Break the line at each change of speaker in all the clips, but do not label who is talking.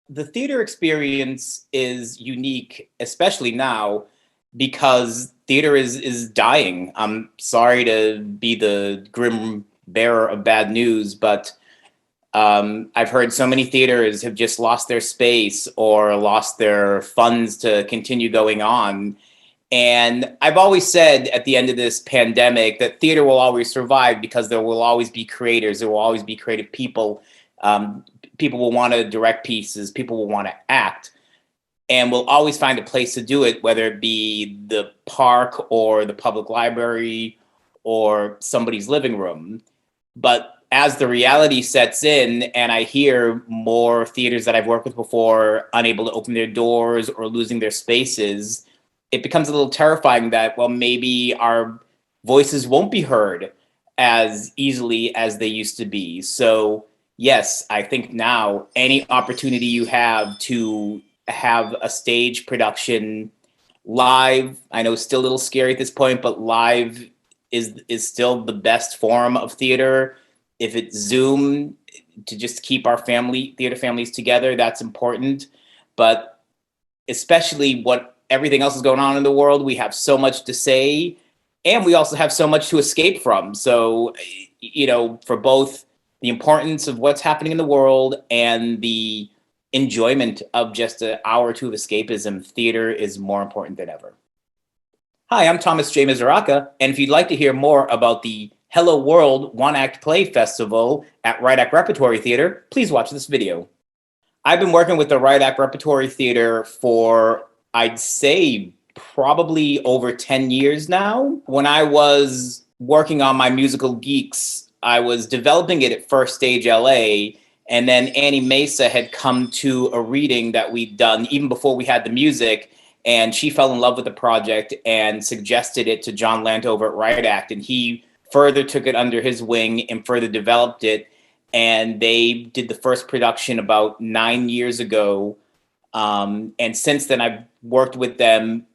The theater experience is unique, especially now, because theater is dying. I'm sorry to be the grim bearer of bad news, but I've heard so many theaters have just lost their space or lost their funds to continue going on. And I've always said at the end of this pandemic that theater will always survive because there will always be creators, there will always be creative people. Um, People will want to direct pieces, people will want to act, and we'll always find a place to do it, whether it be the park or the public library or somebody's living room. But as the reality sets in, and I hear more theaters that I've worked with before unable to open their doors or losing their spaces, it becomes a little terrifying that, well, maybe our voices won't be heard as easily as they used to be. So, yes, I think now any opportunity you have to have a stage production live, I know it's still a little scary at this point, but live is still the best form of theater. If it's Zoom to just keep our theater families together, that's important. But especially what everything else is going on in the world, we have so much to say, and we also have so much to escape from. So, for both the importance of what's happening in the world and the enjoyment of just an hour or two of escapism, theater is more important than ever. Hi, I'm Thomas J. Misuraca, and if you'd like to hear more about the Hello World One Act Play Festival at Write Act Repertory Theatre, please watch this video. I've been working with the Write Act Repertory Theatre for, I'd say, probably over 10 years now. When I was working on my musical Geeks, I was developing it at First Stage LA, and then Annie Mesa had come to a reading that we'd done even before we had the music, and she fell in love with the project and suggested it to John Landover at Write Act, and he further took it under his wing and further developed it. And they did the first production about 9 years ago. And since then, I've worked with them.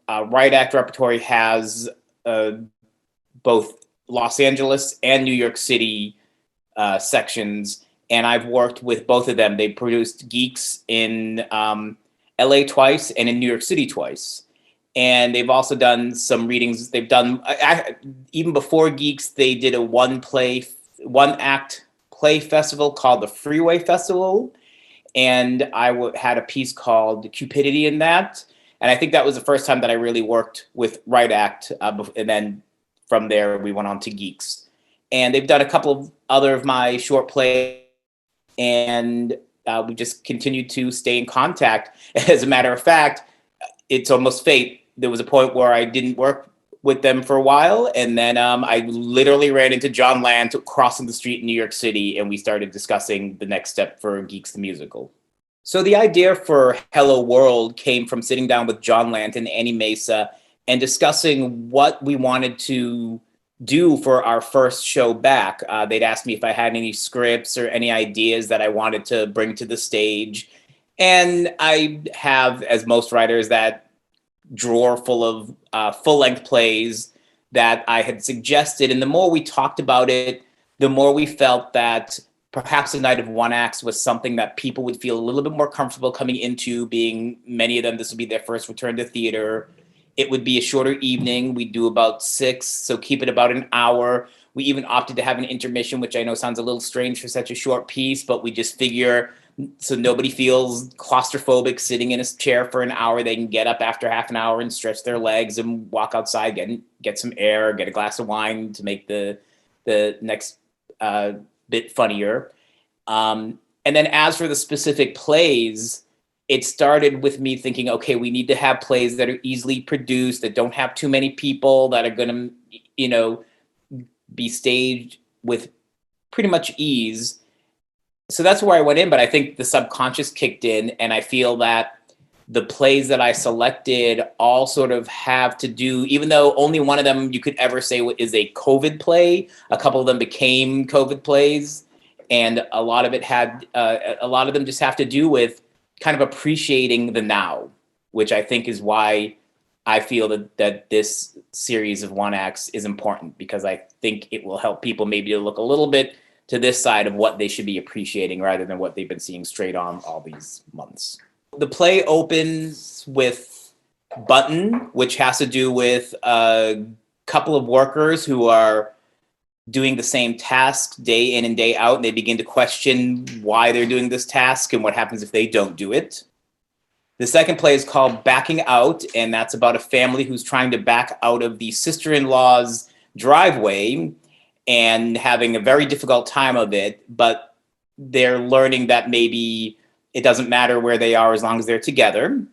Write Act Repertory has both Los Angeles and New York City sections, and I've worked with both of them. They produced Geeks in LA twice and in New York City twice. And they've also done some readings. They've done, even before Geeks, they did a one act play festival called the Freeway Festival. And I had a piece called Cupidity in that. And I think that was the first time that I really worked with Write Act. And then from there, we went on to Geeks. And they've done a couple of other of my short plays. And we just continued to stay in contact. As a matter of fact, it's almost fate. There was a point where I didn't work with them for a while, and then I literally ran into John Land crossing the street in New York City, and we started discussing the next step for Geeks the Musical. So the idea for Hello World came from sitting down with John Land and Annie Mesa and discussing what we wanted to do for our first show back. They'd asked me if I had any scripts or any ideas that I wanted to bring to the stage. And I have, as most writers, that drawer full of full-length plays that I had suggested. And the more we talked about it, the more we felt that perhaps a night of one acts was something that people would feel a little bit more comfortable coming into, being many of them, this would be their first return to theater. It would be a shorter evening. We'd do about 6, so keep it about an hour. We even opted to have an intermission, which I know sounds a little strange for such a short piece, but we just figure so nobody feels claustrophobic sitting in a chair for an hour. They can get up after half an hour and stretch their legs and walk outside, get some air, get a glass of wine to make the next bit funnier. And then as for the specific plays, it started with me thinking, okay, we need to have plays that are easily produced, that don't have too many people, that are going to, be staged with pretty much ease. So that's where I went in, but I think the subconscious kicked in, and I feel that the plays that I selected all sort of have to do, even though only one of them you could ever say is a COVID play, a couple of them became COVID plays, and a lot of them just have to do with kind of appreciating the now, which I think is why I feel that this series of one acts is important, because I think it will help people maybe to look a little bit to this side of what they should be appreciating rather than what they've been seeing straight on all these months. The play opens with Button, which has to do with a couple of workers who are doing the same task day in and day out, and they begin to question why they're doing this task and what happens if they don't do it. The second play is called Backing Out, and that's about a family who's trying to back out of the sister-in-law's driveway and having a very difficult time of it, but they're learning that maybe it doesn't matter where they are as long as they're together.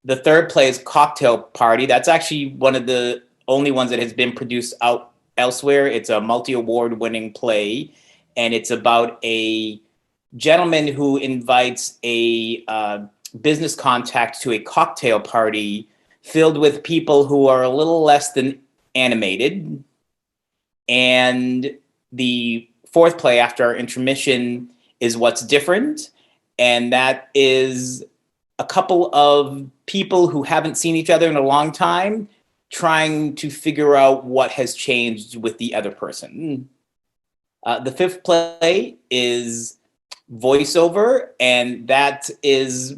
The third play is Cocktail Party. That's actually one of the only ones that has been produced out elsewhere. It's a multi-award winning play, and it's about a gentleman who invites a business contact to a cocktail party filled with people who are a little less than animated. And the fourth play after our intermission is What's Different, and that is a couple of people who haven't seen each other in a long time trying to figure out what has changed with the other person. The fifth play is Voiceover, and that is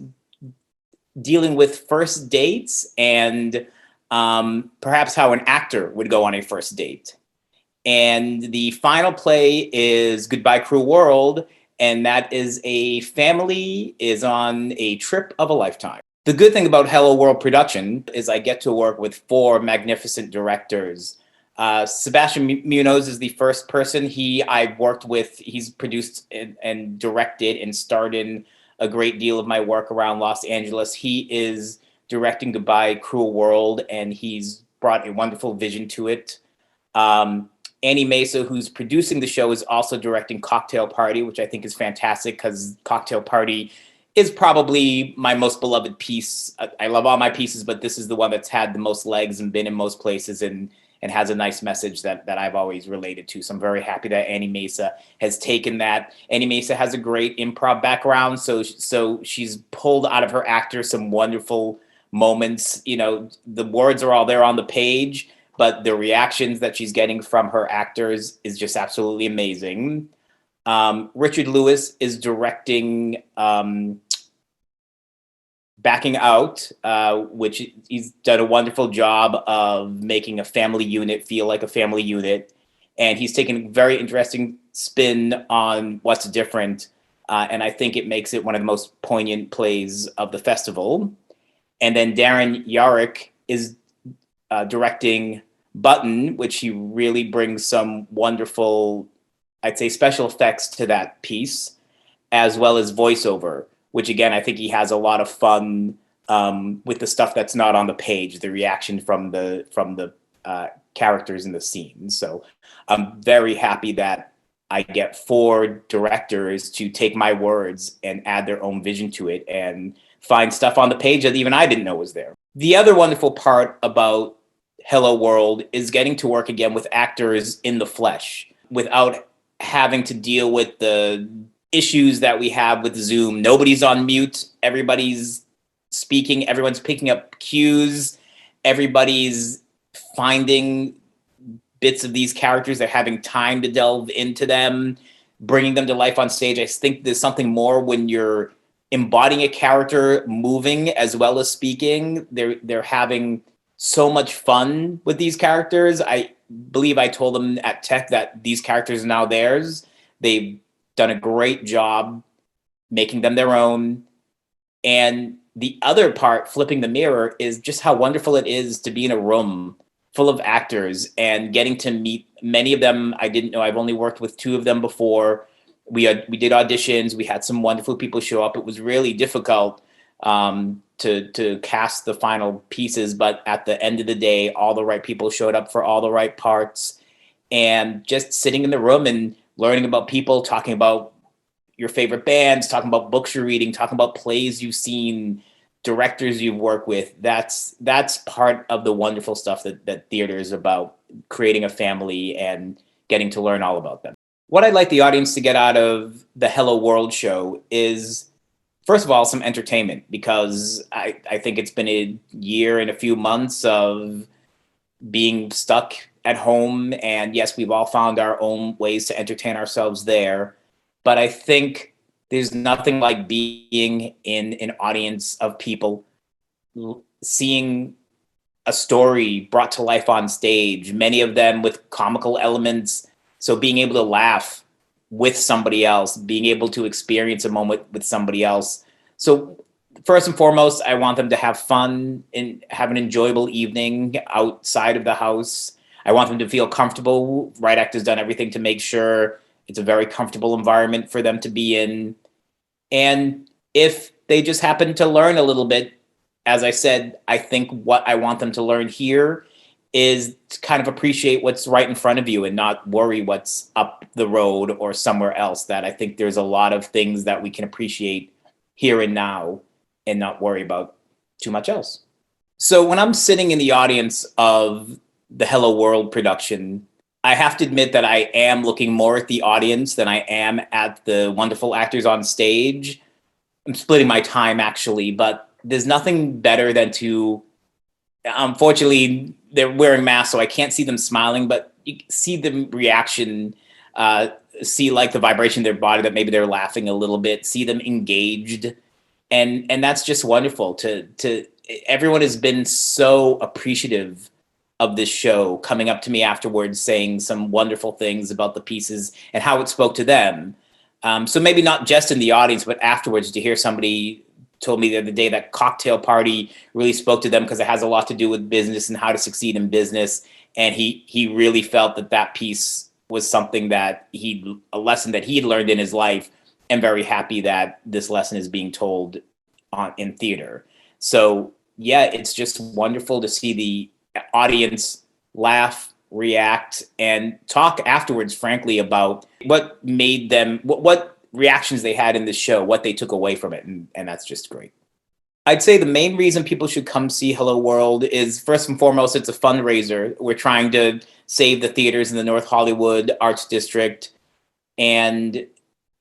dealing with first dates and perhaps how an actor would go on a first date. And the final play is Goodbye Cruel World, and that is a family is on a trip of a lifetime. The good thing about Hello World production is I get to work with 4 magnificent directors. Sebastian Munoz is the first person. I've worked with. He's produced and directed and starred in a great deal of my work around Los Angeles. He is directing Goodbye Cruel World, and he's brought a wonderful vision to it. Annie Mesa, who's producing the show, is also directing Cocktail Party, which I think is fantastic because Cocktail Party is probably my most beloved piece. I love all my pieces, but this is the one that's had the most legs and been in most places and has a nice message that I've always related to. So I'm very happy that Annie Mesa has taken that. Annie Mesa has a great improv background, so she's pulled out of her actor some wonderful moments. You know, the words are all there on the page, but the reactions that she's getting from her actors is just absolutely amazing. Richard Lewis is directing Backing Out, which he's done a wonderful job of making a family unit feel like a family unit. And he's taken a very interesting spin on What's Different. And I think it makes it one of the most poignant plays of the festival. And then Darren Yarrick is directing Button, which he really brings some wonderful, I'd say, special effects to that piece, as well as voiceover, which again, I think he has a lot of fun with the stuff that's not on the page, the reaction from the characters in the scene. So I'm very happy that I get 4 directors to take my words and add their own vision to it and find stuff on the page that even I didn't know was there. The other wonderful part about Hello World is getting to work again with actors in the flesh without having to deal with the issues that we have with Zoom. Nobody's on mute. Everybody's speaking. Everyone's picking up cues. Everybody's finding bits of these characters. They're having time to delve into them, bringing them to life on stage. I think there's something more when you're embodying a character, moving as well as speaking. They're having so much fun with these characters. I believe I told them at Tech that these characters are now theirs. They've done a great job making them their own. And the other part, flipping the mirror, is just how wonderful it is to be in a room full of actors and getting to meet many of them. I didn't know. I've only worked with 2 of them before. We did auditions. We had some wonderful people show up. It was really difficult to cast the final pieces, but at the end of the day, all the right people showed up for all the right parts. And just sitting in the room and learning about people, talking about your favorite bands, talking about books you're reading, talking about plays you've seen, directors you've worked with. That's part of the wonderful stuff that theater is about, creating a family and getting to learn all about them. What I'd like the audience to get out of the Hello World show is, first of all, some entertainment, because I think it's been a year and a few months of being stuck at home, and yes, we've all found our own ways to entertain ourselves there. But I think there's nothing like being in an audience of people, seeing a story brought to life on stage, many of them with comical elements. So being able to laugh with somebody else, being able to experience a moment with somebody else. So first and foremost, I want them to have fun and have an enjoyable evening outside of the house. I want them to feel comfortable. Write Act has done everything to make sure it's a very comfortable environment for them to be in. And if they just happen to learn a little bit, as I said, I think what I want them to learn here is to kind of appreciate what's right in front of you and not worry what's up the road or somewhere else. That I think there's a lot of things that we can appreciate here and now and not worry about too much else. So when I'm sitting in the audience of the Hello World production, I have to admit that I am looking more at the audience than I am at the wonderful actors on stage. I'm splitting my time actually, but there's nothing better than to, unfortunately, they're wearing masks, so I can't see them smiling, but you see the reaction, see like the vibration of their body, that maybe they're laughing a little bit, see them engaged. And that's just wonderful to everyone has been so appreciative of this show, coming up to me afterwards, saying some wonderful things about the pieces and how it spoke to them. So maybe not just in the audience, but afterwards, to hear somebody told me the other day that Cocktail Party really spoke to them because it has a lot to do with business and how to succeed in business. And he really felt that that piece was something that a lesson that he had learned in his life, and very happy that this lesson is being told in theater. So yeah, it's just wonderful to see the audience laugh, react, and talk afterwards, frankly, about what made them, what reactions they had in the show, what they took away from it. And that's just great. I'd say the main reason people should come see Hello World is, first and foremost, it's a fundraiser. We're trying to save the theaters in the North Hollywood Arts District. And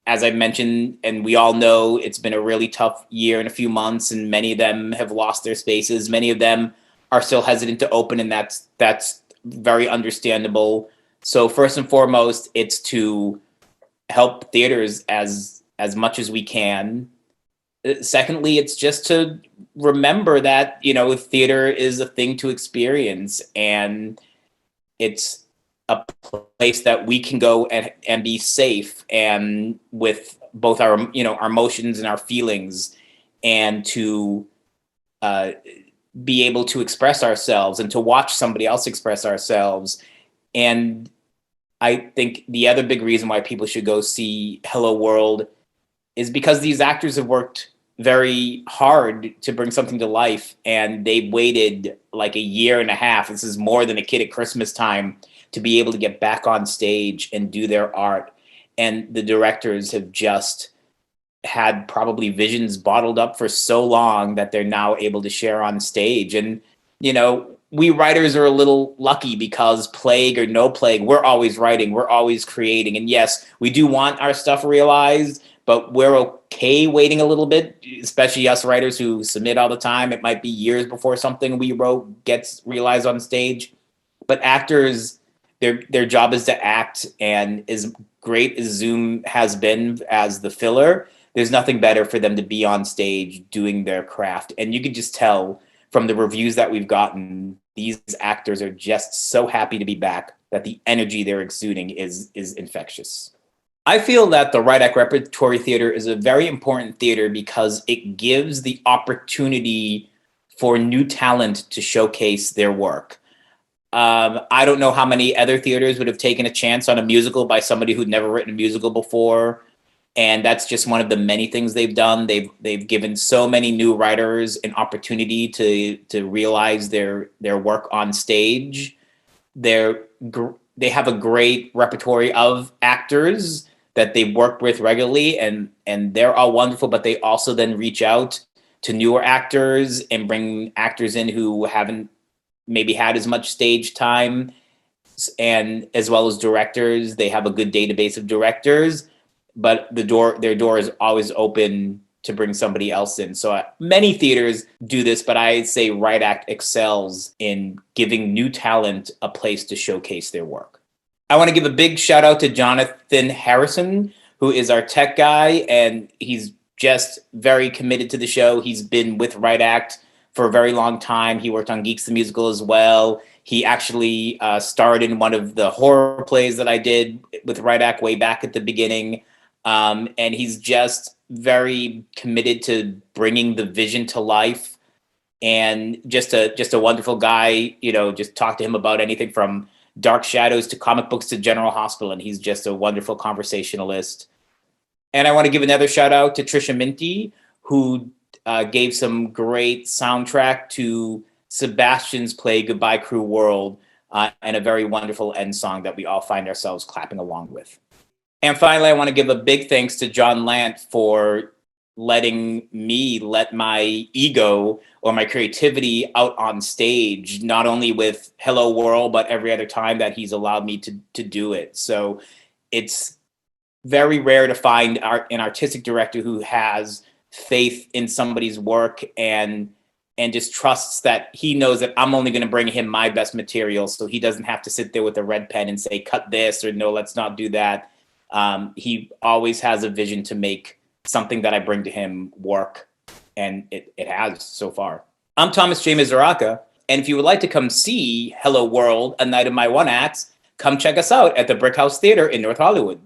as I mentioned, and we all know, it's been a really tough year and a few months, and many of them have lost their spaces. Many of them are still hesitant to open, and that's very understandable. So first and foremost, it's to help theaters as much as we can. Secondly, it's just to remember that, theater is a thing to experience, and it's a place that we can go and be safe, and with both our our emotions and our feelings, and to be able to express ourselves and to watch somebody else express ourselves. And I think the other big reason why people should go see Hello World is because these actors have worked very hard to bring something to life, and they waited like a year and a half. This is more than a kid at Christmas time, to be able to get back on stage and do their art. And the directors have just had probably visions bottled up for so long that they're now able to share on stage. And, we writers are a little lucky because, plague or no plague, we're always writing, we're always creating. And yes, we do want our stuff realized, but we're okay waiting a little bit, especially us writers who submit all the time. It might be years before something we wrote gets realized on stage. But actors, their job is to act, and as great as Zoom has been as the filler, there's nothing better for them to be on stage doing their craft. And you can just tell from the reviews that we've gotten, these actors are just so happy to be back that the energy they're exuding is infectious. I feel that the Write Act Repertory Theatre is a very important theater because it gives the opportunity for new talent to showcase their work. I don't know how many other theaters would have taken a chance on a musical by somebody who'd never written a musical before. And that's just one of the many things they've done. They've given so many new writers an opportunity to realize their work on stage. They have a great repertory of actors that they work with regularly, and they're all wonderful, but they also then reach out to newer actors and bring actors in who haven't maybe had as much stage time, and as well as directors. They have a good database of directors, but their door is always open to bring somebody else in. So many theaters do this, but I say Write Act excels in giving new talent a place to showcase their work. I want to give a big shout out to Jonathan Harrison, who is our tech guy, and he's just very committed to the show. He's been with Write Act for a very long time. He worked on Geeks the Musical as well. He actually starred in one of the horror plays that I did with Write Act way back at the beginning. And he's just very committed to bringing the vision to life, and just a wonderful guy. Just talk to him about anything from Dark Shadows to comic books to General Hospital, and he's just a wonderful conversationalist. And I want to give another shout out to Trisha Minty, who gave some great soundtrack to Sebastian's play Goodbye Crew World, and a very wonderful end song that we all find ourselves clapping along with. And finally, I want to give a big thanks to John Lant for letting me let my ego or my creativity out on stage, not only with Hello World, but every other time that he's allowed me to do it. So it's very rare to find an artistic director who has faith in somebody's work and just trusts that he knows that I'm only going to bring him my best material, so he doesn't have to sit there with a red pen and say, cut this, or no, let's not do that. He always has a vision to make something that I bring to him work, and it has so far. I'm Thomas J. Misuraca, and if you would like to come see Hello World, a night of my one acts, come check us out at the Brickhouse Theatre in North Hollywood.